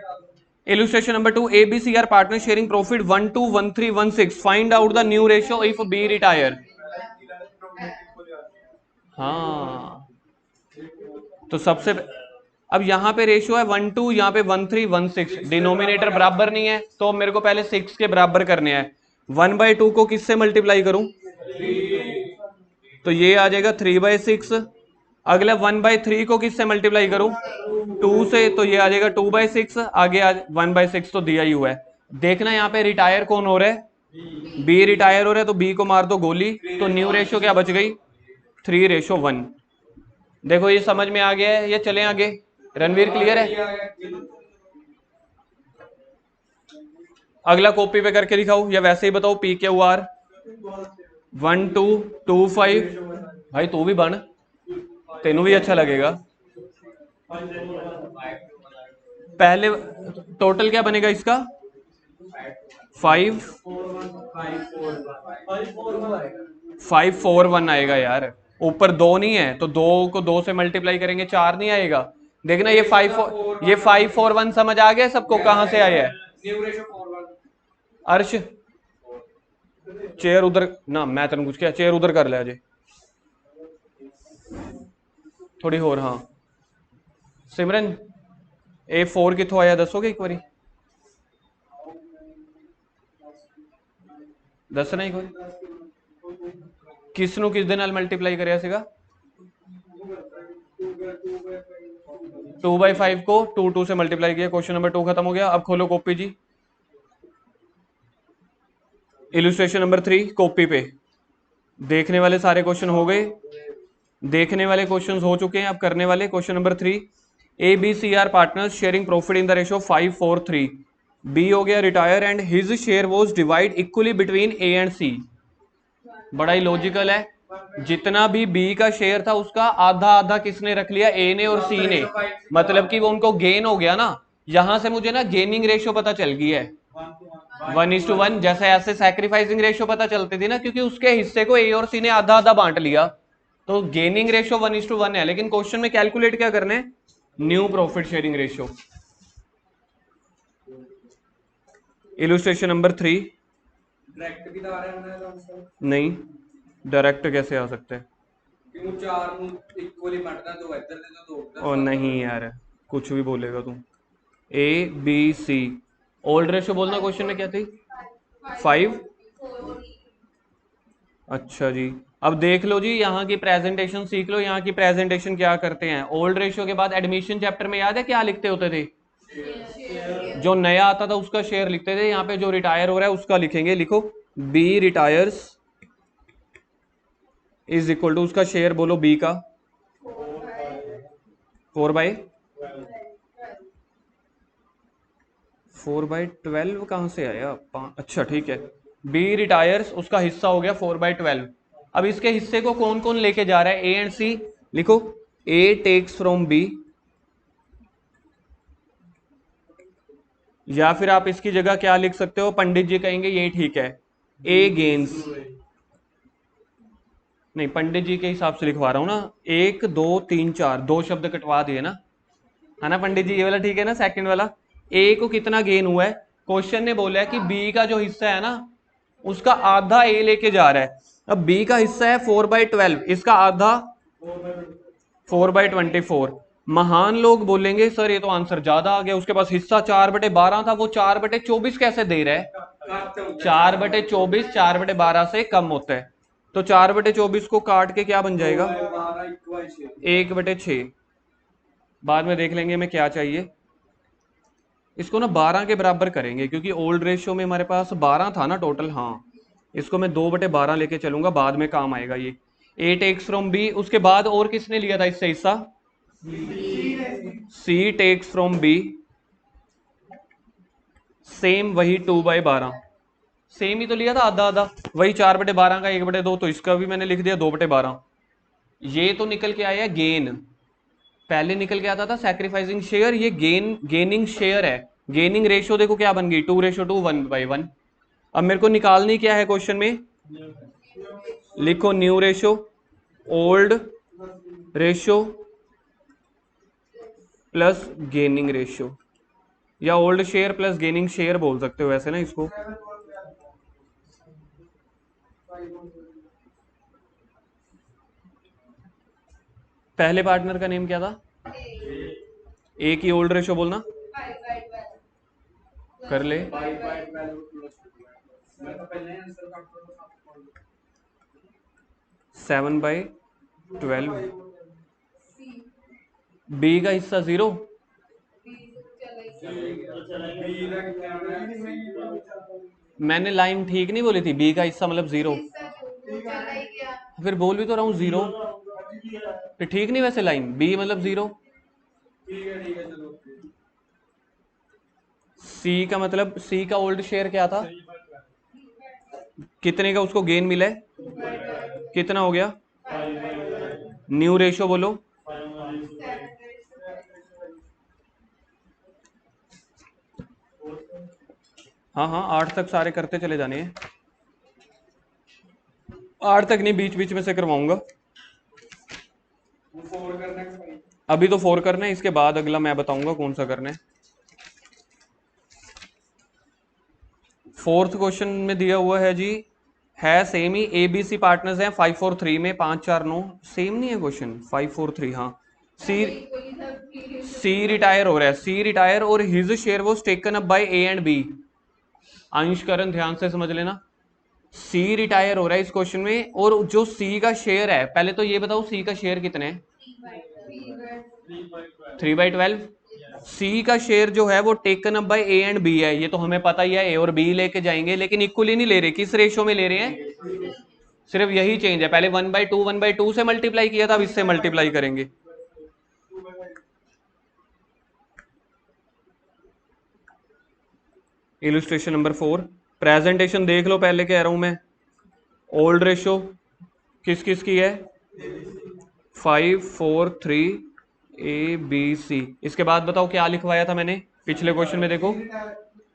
Illustration number 2, ABC are partner sharing profit 121316। Find out the new ratio if B retire. हाँ तो सबसे अब यहाँ पे रेशियो है 1:2, यहाँ पे 1316। डिनोमिनेटर बराबर नहीं है तो मेरे को पहले 6 के बराबर करने हैं। 1/2 को किससे मल्टीप्लाई करूं, तो ये आ जाएगा 3/6। अगला 1/3 को किससे मल्टीप्लाई करूं, 2 से, तो ये आ जाएगा 2/6। आगे 1/6 तो दिया ही हुआ है। देखना यहाँ पे रिटायर कौन हो रहा है, बी रिटायर हो रहा है, तो बी को मार दो गोली। तो न्यू रेशियो क्या बच गई, 3:1। देखो ये समझ में आ गया है, ये चले आगे। रणवीर क्लियर है। अगला कॉपी पे करके दिखाओ या वैसे ही बताओ। PQR 1225। भाई तू भी बन, तेनू भी अच्छा लगेगा। पहले टोटल क्या बनेगा इसका, 541 आएगा यार। ऊपर 2 नहीं है तो 2 को 2 से मल्टीप्लाई करेंगे 4 नहीं आएगा। देखना ये 541 समझ आ गया सबको, कहां से आया है। अर्श चेयर उधर ना, मैं तेन कुछ किया, चेयर उधर कर ले अजय थोड़ी होर। हाँ सिमरन A4 कितों आया दसोगे एक बारी, दसना एक बारी। किसनों किस दे नाल मल्टीप्लाई करिया सीगा, 2/5 को 2 से मल्टीप्लाई किया। क्वेश्चन नंबर 2 खत्म हो गया। अब खोलो कॉपी जी, इलुस्ट्रेशन नंबर 3 कॉपी पे। देखने वाले सारे क्वेश्चन हो गए, देखने वाले क्वेश्चंस हो चुके हैं। अब करने वाले question number 3, ABC are partners sharing profit in the ratio 5:4:3। B हो गया retire and his share was divide equally between A and C। बड़ा ही लॉजिकल है। जितना भी बी का शेयर था उसका आधा आधा किसने रख लिया, ए ने और सी ने, मतलब कि वो उनको गेन हो गया ना। यहां से मुझे ना गेनिंग रेशियो पता चल गई है 1:1, जैसे ऐसे सैक्रिफाइसिंग रेशियो पता चलती थी ना, क्योंकि उसके हिस्से को ए और सी ने आधा आधा बांट लिया। तो गेनिंग रेशियो 1:1 है, लेकिन क्वेश्चन में कैलकुलेट क्या करना है, new profit sharing ratio. Illustration number 3। Direct भी तो आ रहा है आंसर। नहीं, डायरेक्ट कैसे आ सकते हैं, क्यों चार ਨੂੰ इक्वली बांटना, दो इधर दे दो उधर। और नहीं यार, कुछ भी बोलेगा तू। A B C, old ratio बोलना क्वेश्चन में क्या थी, 5। अच्छा जी, अब देख लो जी, यहाँ की प्रेजेंटेशन सीख लो। यहाँ की प्रेजेंटेशन क्या करते हैं, ओल्ड रेशियो के बाद एडमिशन चैप्टर में याद है क्या लिखते होते थे, जो नया आता था उसका शेयर लिखते थे। यहाँ पे जो रिटायर हो रहा है उसका लिखेंगे, लिखो B retires is equal to, उसका शेयर बोलो बी का 4/12 कहां से आया, अच्छा ठीक है, बी रिटायर्स उसका हिस्सा हो गया 4/12। अब इसके हिस्से को कौन कौन लेके जा रहा है, ए एंड सी, लिखो ए टेक्स फ्रॉम बी, या फिर आप इसकी जगह क्या लिख सकते हो, पंडित जी कहेंगे ये ठीक है, ए गेन्स, नहीं पंडित जी के हिसाब से लिखवा रहा हूं ना, 1 2 3 4 दो शब्द कटवा दिए ना, है ना पंडित जी, ये वाला ठीक है ना, सेकंड वाला। ए को कितना गेन हुआ है, क्वेश्चन ने बोला है कि बी का जो हिस्सा है ना उसका आधा ए लेके जा रहा है। अब बी का हिस्सा है 4/12, इसका आधा 4/24। महान लोग बोलेंगे सर ये तो आंसर ज्यादा आ गया, उसके पास हिस्सा 4/12 था, वो 4/24 कैसे दे रहा है, 4/24 4/12 से कम होता है, तो 4/24 को काट के क्या बन जाएगा, 1/6। बाद में देख लेंगे हमें क्या चाहिए, इसको ना 12 के बराबर करेंगे, क्योंकि ओल्ड रेशियो में हमारे पास 12 था ना टोटल। हाँ, इसको मैं 2/12 लेके चलूंगा, बाद में काम आएगा ये। ए टेक्स फ्रॉम बी, उसके बाद और किसने लिया था इससे हिस्सा, सी टेक्स फ्रॉम बी, सेम वही 2/12, सेम ही तो लिया था आधा आधा, वही 4/12 का 1/2, तो इसका भी मैंने लिख दिया 2/12। ये तो निकल के आया गेन, पहले निकल के आता था सैक्रिफाइसिंग शेयर, ये गेनिंग शेयर है। गेनिंग रेशियो देखो क्या बन गई, 2:2 1/1। अब मेरे को निकालनी क्या है क्वेश्चन में, लिखो new ratio, old ratio plus gaining ratio, या old share plus gaining share बोल सकते हो वैसे ना इसको। पहले पार्टनर का नेम क्या था, ए की ओल्ड रेशियो बोलना, कर ले, 7/12, बी का हिस्सा 0, मैंने लाइन ठीक नहीं बोली थी, बी का हिस्सा मतलब 0, फिर बोल भी तो रहा हूं 0, फिर ठीक नहीं वैसे लाइन, बी मतलब 0, सी का मतलब, सी का ओल्ड शेयर क्या था, कितने का उसको गेन मिला है, कितना हो गया, न्यू रेशियो बोलो, हाँ हाँ 8 तक सारे करते चले जाने हैं, 8 तक नहीं, बीच बीच में से करवाऊंगा। अभी तो 4 करना है, इसके बाद अगला मैं बताऊंगा कौन सा करना है। फोर्थ क्वेश्चन में दिया हुआ है जी, है सेम ही, ए बी सी पार्टनर्स हैं 5 4 3 में, 5 4 9, सेम नहीं है क्वेश्चन, 5 4 3, हाँ। सी रिटायर हो रहा है, सी रिटायर और his share was taken up by A and B. अंश करण ध्यान से समझ लेना, सी रिटायर हो रहा है इस क्वेश्चन में, और जो सी का शेयर है, पहले तो ये बताओ सी का शेयर कितने हैं, 3/12। सी का शेयर जो है वो taken up by A and B है, ये तो हमें पता ही है, ए और बी लेके जाएंगे, लेकिन इक्वली नहीं ले रहे, किस रेशियो में ले रहे हैं, सिर्फ यही चेंज है, पहले 1/2 से मल्टीप्लाई किया था, अब इससे मल्टीप्लाई करेंगे। इलस्ट्रेशन नंबर 4, प्रेजेंटेशन देख लो, पहले कह रहा हूं मैं, ओल्ड रेशो किस किस की है? 5 4 3 ABC। इसके बाद बताओ क्या लिखवाया था मैंने पिछले क्वेश्चन में, देखो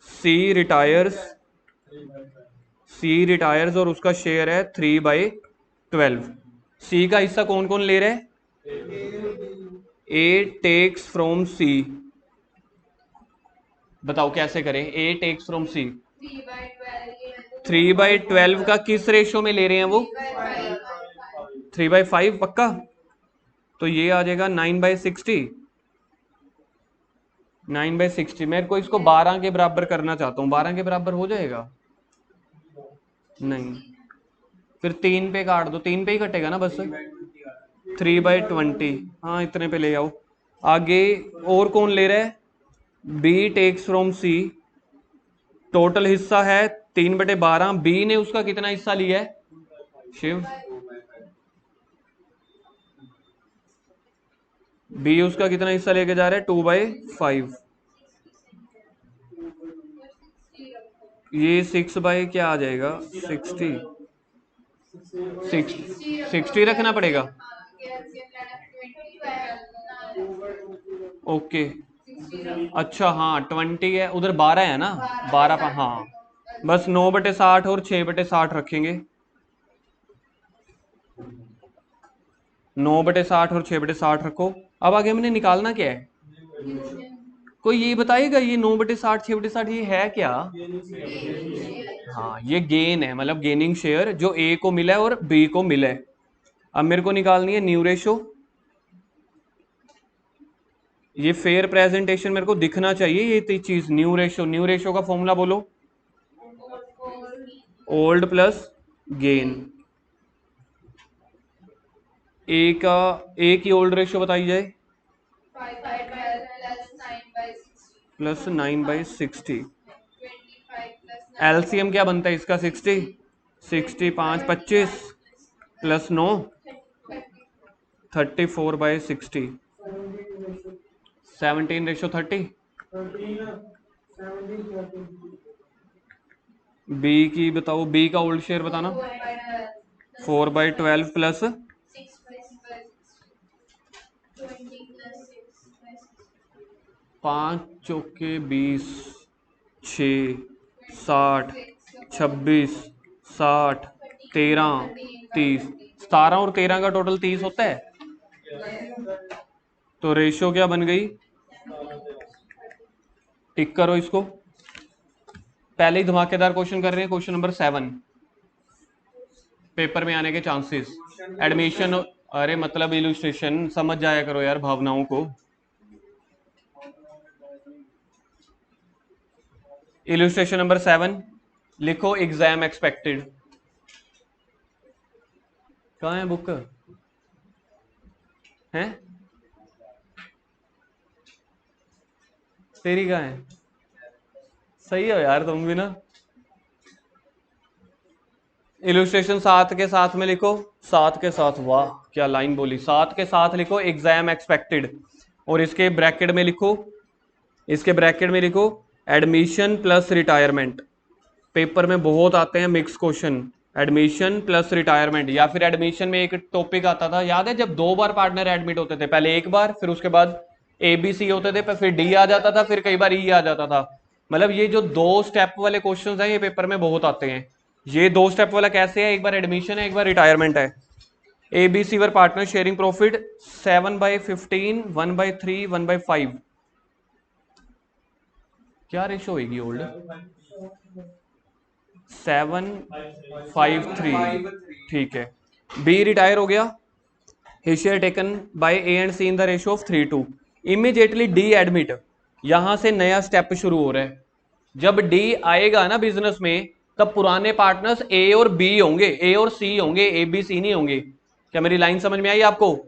सी रिटायर्स और उसका शेयर है 3/12। सी का हिस्सा कौन कौन ले रहा है? ए टेक्स फ्रॉम सी। बताओ कैसे करें? ए टेक्स फ्रॉम सी 3/12 का किस रेशो में ले रहे हैं वो? 3/5 पक्का? तो ये आ जाएगा 9/60। 9/60 मेरे को इसको 12 के बराबर करना चाहता हूँ, 12 के बराबर हो जाएगा? नहीं, फिर 3 पे काट दो, 3 पे ही कटेगा ना बस। 3/20, हाँ इतने पे ले आओ। आगे और कौन ले रहा है? B takes from C, total हिस्सा है 3/12। बी ने उसका कितना हिस्सा लिया है शिव? बी उसका कितना हिस्सा लेके जा रहा है? 2/5। ये 6 बाई क्या आ जाएगा? 60 रखना पड़ेगा। ओके अच्छा, हाँ 20 है, उधर 12 है ना, 12 हाँ बस 9/60 और 6/60 रखेंगे। 9/60 और 6/60 रखो। अब आगे हमने निकालना क्या है? कोई ये बताएगा ये 9/60 6/60 ये है क्या? हाँ ये गेन है, मतलब गेनिंग शेयर जो ए को मिला है और बी को मिला है। अब मेरे को निकालनी है न्यू रेशो। ये फेयर प्रेजेंटेशन मेरे को दिखना चाहिए, ये चीज न्यू रेशो। न्यू रेशो का फॉर्मूला बोलो। Old plus gain. ए की ओल्ड रेशो बताई जाए? प्लस 9/60। एलसीएम क्या बनता है इसका? 60 5 25 प्लस 9 34/60। 17:30। बी की बताओ, बी का ओल्ड शेयर बताना। 4/12 प्लस 5 चौके 20 6 60 26 60 13 30। 17 और 13 का टोटल 30 होता है। तो रेशो क्या बन गई? टिक करो इसको। पहले ही धमाकेदार क्वेश्चन कर रहे हैं, क्वेश्चन नंबर 7 पेपर में आने के चांसेस। एडमिशन, अरे मतलब इलस्ट्रेशन समझ जाया करो यार भावनाओं को। इलस्ट्रेशन नंबर 7 लिखो, एग्जाम एक्सपेक्टेड। कहाँ है बुक? है तेरी कहाँ है? सही हो यार तुम भी ना। इलस्ट्रेशन 7 के साथ में लिखो, 7 के साथ, वाह क्या लाइन बोली, 7 के साथ लिखो एग्जाम एक्सपेक्टेड। और इसके ब्रैकेट में लिखो, एडमिशन प्लस रिटायरमेंट। पेपर में बहुत आते हैं mix question, admission plus retirement. या फिर एडमिशन में एक टॉपिक आता था, याद है जब 2 बार पार्टनर एडमिट होते थे, पहले एक बार फिर उसके बाद ABC होते थे, फिर D आ जाता था, फिर कई बार E आ जाता था। मतलब ये जो 2 स्टेप वाले क्वेश्चन हैं ये पेपर में बहुत आते हैं। ये 2 स्टेप वाला कैसे है? एक बार एडमिशन है, एक बार रिटायरमेंट है। ABC वर पार्टनर शेयरिंग प्रॉफिट 7/15 1/3 1/5। क्या रेशो होगी ओल्ड? 7/5/3। ठीक है। बी रिटायर हो गया, his share taken by A and C in the ratio of 3:2। Immediately D admit, यहां से नया स्टेप शुरू हो रहा है। जब डी आएगा ना बिजनेस में, तब पुराने पार्टनर्स ए और बी होंगे, ए और सी होंगे, ABC नहीं होंगे। क्या मेरी लाइन समझ में आई आपको?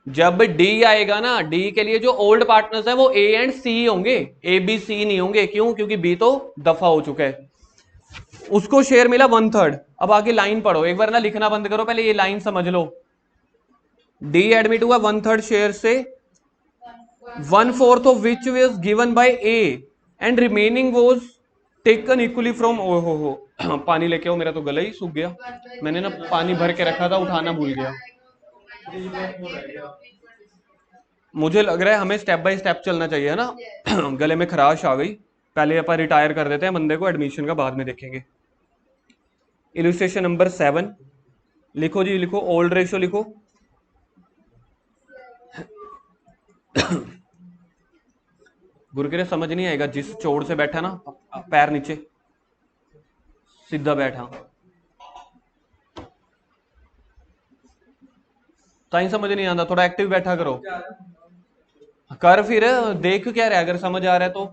जब डी आएगा ना, डी के लिए जो ओल्ड पार्टनर्स है वो ए एंड सी होंगे, ABC नहीं होंगे। क्यों? क्योंकि बी तो दफा हो चुका है। उसको शेयर मिला 1/3। अब आगे लाइन पढ़ो एक बार ना, लिखना बंद करो, पहले ये लाइन समझ लो। डी एडमिट हुआ 1/3 शेयर से, 1/4 of which was given by A and remaining was taken equally from, ओ हो पानी लेके आओ, मेरा तो गला ही सूख गया, मैंने ना पानी भर के रखा था, उठाना भूल गया। मुझे लग रहा है हमें स्टेप बाय स्टेप चलना चाहिए, है ना। गले में खराश आ गई, पहले अपन रिटायर कर देते हैं बंदे को, एडमिशन का बाद में देखेंगे। इलस्ट्रेशन नंबर 7 लिखो जी, लिखो ओल्ड रेशियो लिखो। गुरकिरे समझ नहीं आएगा, जिस चोट से बैठा ना, पैर नीचे सीधा बैठा, ताई समझ नहीं आता, थोड़ा एक्टिव बैठा करो। कर फिर, देख क्या रहा है, अगर समझ आ रहा है तो।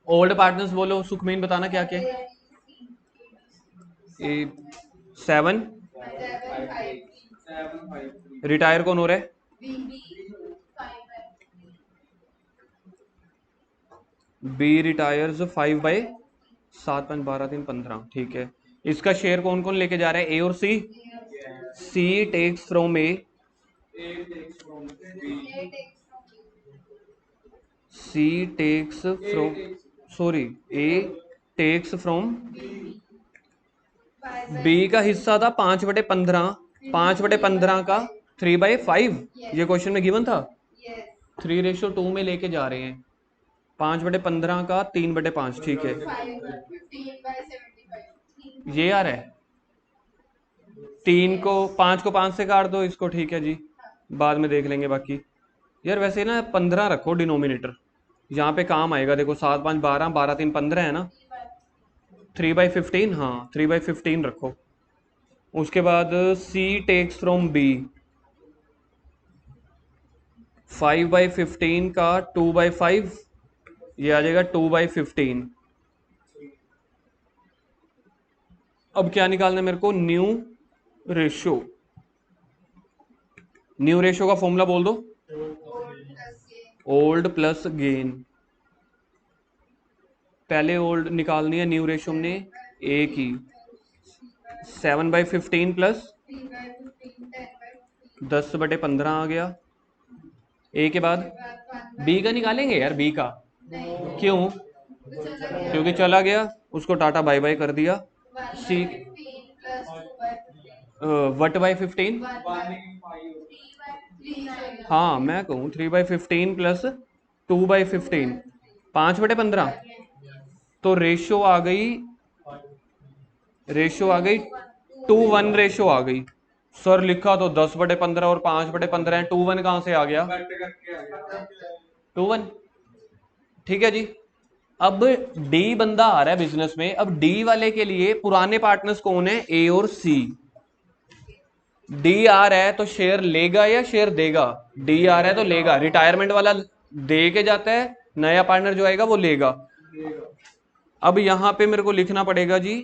ओल्ड पार्टनर्स बोलो, सुखमीन बताना क्या क्या। 7 रिटायर कौन हो रहा है? बी रिटायर्स 5/7.12 3 15, ठीक है। इसका शेयर कौन कौन लेके जा रहा है, ए और C? C takes from A, C takes from, sorry, A takes from B का हिस्सा था 5/15, 5/15 का 3/5, ये क्वेश्चन में गिवन था। 3:2 में लेके जा रहे हैं, 5/15 का 3/5, ठीक है। ये आ रहा है, 5 को 5 से काट दो इसको, ठीक है जी, बाद में देख लेंगे बाकी। यार वैसे ना 15 रखो डिनोमिनेटर, यहाँ पे काम आएगा, देखो 7 5 12, 12 3 15 है ना, 3/15, हाँ 3/15 रखो। उसके बाद सी टेक्स फ्रॉम बी, 5/15 का 2/5, ये आ जाएगा 2/15। अब क्या निकालना है मेरे को, न्यू रेशियो। न्यू रेशियो का फॉर्मूला बोल दो, ओल्ड प्लस गेन। पहले ओल्ड निकालनी है, न्यू रेशियो हमने ए की, 7/15 प्लस 10/15 आ गया। ए के बाद बी का निकालेंगे यार, बी का क्यों, क्योंकि चला गया, उसको टाटा बाय बाय कर दिया। सी वट बाय 15, हाँ मैं कहूँ 3/15 प्लस 2/15, 5/15, तो रेशियो आ गई, 2:1 रेशियो आ गई। सर लिखा तो 10/15 और 5/15 है, 2:1 कहां से आ गया, 2:1, ठीक है जी। अब डी बंदा आ रहा है बिजनेस में, अब डी वाले के लिए पुराने पार्टनर्स कौन है, ए और सी। डी आ रहा है तो शेयर लेगा या शेयर देगा, डी आ रहा है तो लेगा, रिटायरमेंट वाला दे के जाता है, नया पार्टनर जो आएगा वो लेगा। अब यहां पे मेरे को लिखना पड़ेगा जी,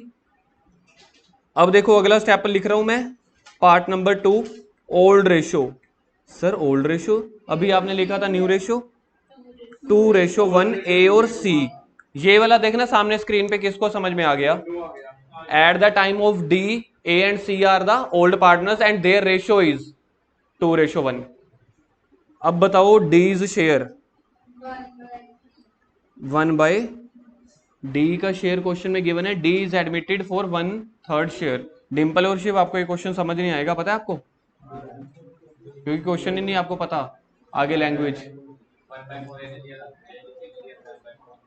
अब देखो अगला स्टेप लिख रहा हूं मैं, part number 2, old ratio. Sir old ratio, अभी आपने लिखा था न्यू रेशियो, 2:1 ए और सी। ये वाला देखना सामने स्क्रीन पे, किसको समझ में आ गया, at the time of D A and C are the old partners and their ratio is 2:1। अब बताओ डीज शेयर, 1/, डी का शेयर क्वेश्चन में गिवन है, D is admitted for 1/3 share. Dimple और शिव आपको ये क्वेश्चन समझ नहीं आएगा, पता है आपको, क्योंकि क्वेश्चन ही नहीं आपको पता, आगे लैंग्वेज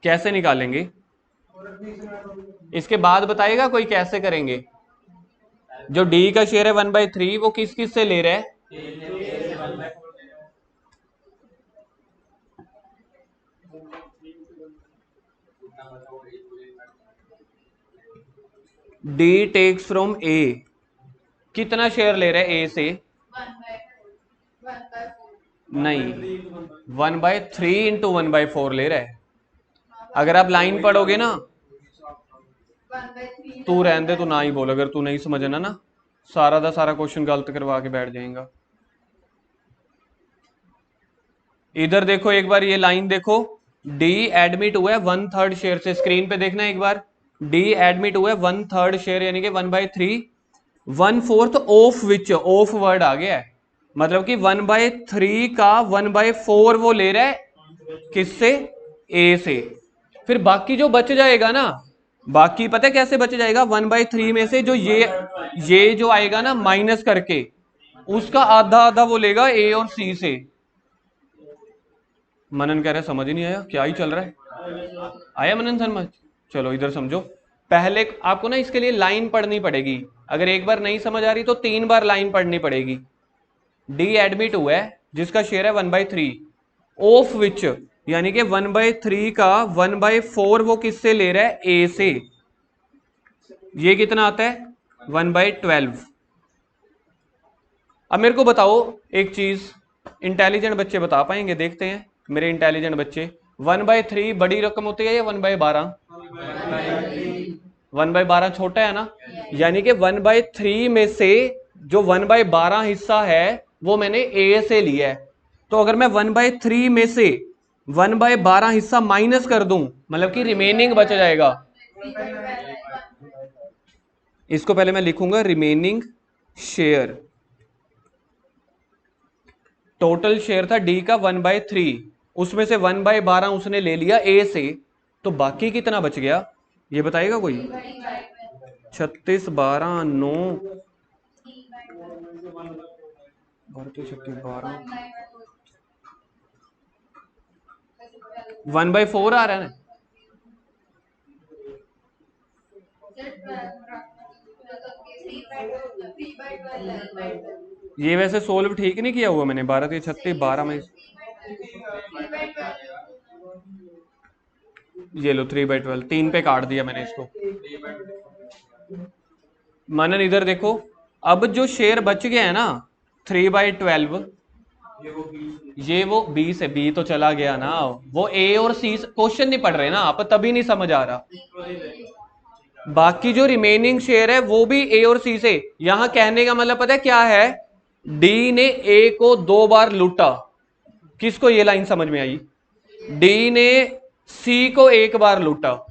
कैसे निकालेंगे, इसके बाद बताएगा कोई कैसे करेंगे। जो डी का शेयर है 1/3, वो किस किस से ले रहा है, डी टेक्स फ्रॉम ए, कितना शेयर ले रहा है ए से, नहीं 1/3 इंटू 1/4 ले रहा है। अगर आप लाइन पढ़ोगे ना, तू रहने दे, तू ना ही बोल, अगर तू नहीं समझना ना, सारा का सारा क्वेश्चन गलत करवा के बैठ जाएगा। इधर देखो एक बार, ये लाइन देखो, डी एडमिट हुआ है 1/3 शेयर से, स्क्रीन पे देखना एक बार, डी एडमिट हुआ है 1/3 शेयर, यानी कि 1/3, 1/4 ऑफ विच, ऑफ वर्ड आ गया है, मतलब कि 1/3 का 1/4 वो ले रहा है किससे, ए से। फिर बाकी जो बच जाएगा ना, बाकी पता है कैसे बच जाएगा, 1/3 में से जो ये जो आएगा ना माइनस करके, उसका आधा आधा वो लेगा ए और सी से। मनन कह रहा है समझ ही नहीं आया, क्या ही चल रहा है। आया मनन समझ? चलो इधर समझो। पहले आपको ना इसके लिए लाइन पढ़नी पड़ेगी, अगर एक बार नहीं समझ आ रही तो 3 बार लाइन पढ़नी पड़ेगी। डी एडमिट हुआ है जिसका शेयर है 1/3 ऑफ विच, यानी कि 1/3 का 1/4 वो किससे ले रहा है, ए से। ये कितना आता है 1/12। अब मेरे को बताओ एक चीज, इंटेलिजेंट बच्चे बता पाएंगे, देखते हैं मेरे इंटेलिजेंट बच्चे। 1/3 बड़ी रकम होती है या 1/12? 1/12 छोटा है ना, यानी कि 1/3 में से जो 1/12 हिस्सा है वो मैंने ए से लिया है। तो अगर मैं 1/3 में से 1/12 हिस्सा माइनस कर दूं, मतलब कि रिमेनिंग बच जाएगा। इसको पहले मैं लिखूंगा रिमेनिंग शेयर। टोटल शेयर था डी का 1/3, उसमें से 1/12 उसने ले लिया ए से, तो बाकी कितना बच गया ये बताएगा कोई? 36 12 9 12 1/4 आ रहा है ना। ये वैसे सोल्व ठीक नहीं किया हुआ मैंने, 12 के 36 12 में। ये लो 3/12, 3 पे काट दिया मैंने इसको। मनन इधर देखो, अब जो शेयर बच गया है ना 3/12, ये वो बी से, बी तो चला गया ना, वो ए और सी। क्वेश्चन नहीं पढ़ रहे ना आप, तभी नहीं समझ आ रहा। बाकी जो रिमेनिंग शेयर है वो भी ए और सी से। यहां कहने का मतलब पता है क्या है, डी ने ए को 2 बार लूटा। किसको ये लाइन समझ में आई? डी ने सी को 1 बार लूटा,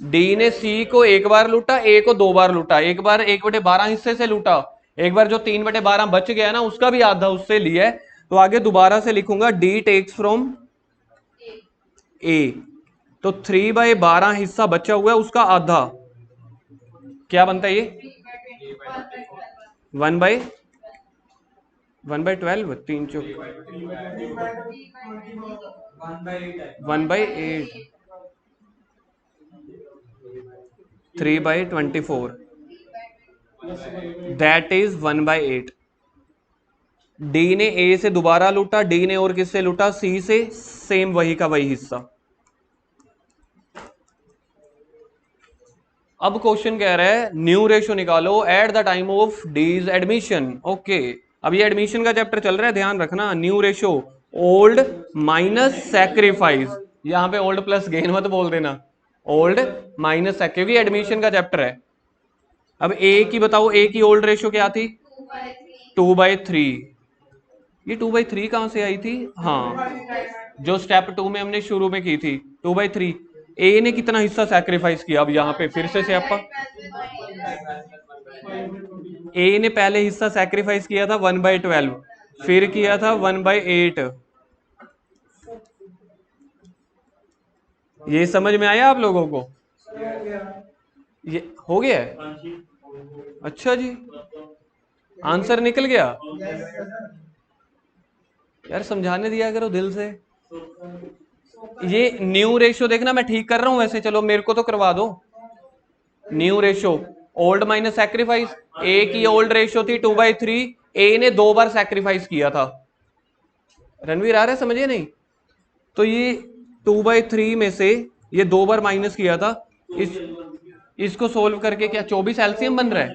डी ने सी को 1 बार लूटा, ए को 2 बार लूटा। एक बार 1/12 हिस्से से लूटा, एक बार जो 3/12 बच गया ना उसका भी आधा उससे लिया है। तो आगे दोबारा से लिखूंगा डी टेक्स फ्रॉम ए, तो 3/12 हिस्सा बचा हुआ है उसका आधा, क्या बनता है ये 1/12, 3 चौक 1/8, 3/24, दैट इज 1/8। डी ने ए से दोबारा लूटा, डी ने और किससे लूटा, सी से, सेम वही का वही हिस्सा। अब क्वेश्चन कह रहा है न्यू रेशो निकालो at the time of D's admission. Okay, अब ये एडमिशन का चैप्टर चल रहा है, ध्यान रखना। New ratio old minus sacrifice, यहां पे ओल्ड प्लस गेन मत बोल देना, ओल्ड माइनस सैक्रिफाइस, क्योंकि एडमिशन का चैप्टर है। अब ए की बताओ, ए की ओल्ड रेशो क्या थी 2/3। ये 2/3 कहां से आई थी, हाँ जो स्टेप 2 में हमने शुरू में की थी 2/3। ए ने कितना हिस्सा सैक्रिफाइस किया, अब यहां पे फिर से स्यापा। ए ने पहले हिस्सा सैक्रिफाइस किया था 1/12, फिर किया था 1/8। ये समझ में आया आप लोगों को? ये हो गया है? अच्छा जी, आंसर निकल गया। यार समझाने दिया करो दिल से। ये न्यू रेशियो देखना, मैं ठीक कर रहा हूं वैसे, चलो मेरे को तो करवा दो। New ratio old minus sacrifice, A की ओल्ड रेशियो थी 2/3, ए ने 2 बार सैक्रिफाइस किया था। रणवीर आ रहा है समझिए नहीं? तो ये 2/3 में से ये 2 बार माइनस किया था, इसको सोल्व करके क्या 24 एलसीएम बन रहा है?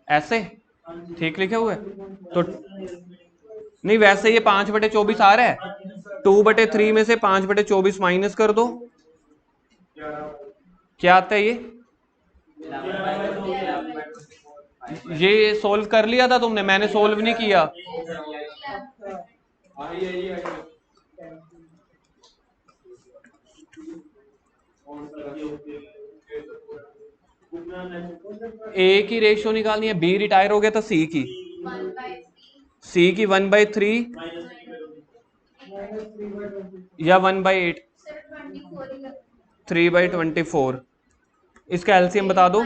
ऐसे ठीक लिखा हुआ है तो नहीं, वैसे ये 5/24 आ रहा है। 2/3 में से 5/24 माइनस कर दो, क्या आता है ये सोल्व कर लिया था तुमने, मैंने सोल्व नहीं किया। ए की रेशियो निकालनी है, बी रिटायर हो गया तो सी की, सी की 1/3 या 1/8, 3/24। इसका एलसीएम बता दो।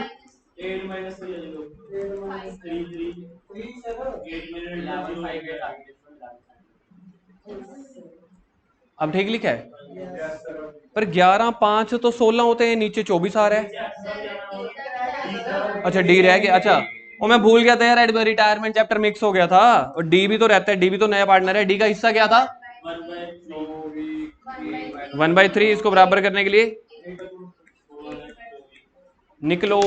अब ठीक लिखा है, पर 11 5 तो 16 होते हैं, नीचे 24 आ रहा है। अच्छा डी रह गया, अच्छा वो मैं भूल गया था यार, रिटायरमेंट चैप्टर मिक्स हो गया था, और डी भी तो रहता है, डी भी तो नया पार्टनर है। डी का हिस्सा क्या था? 1/3। इसको बराबर करने के लिए निकलो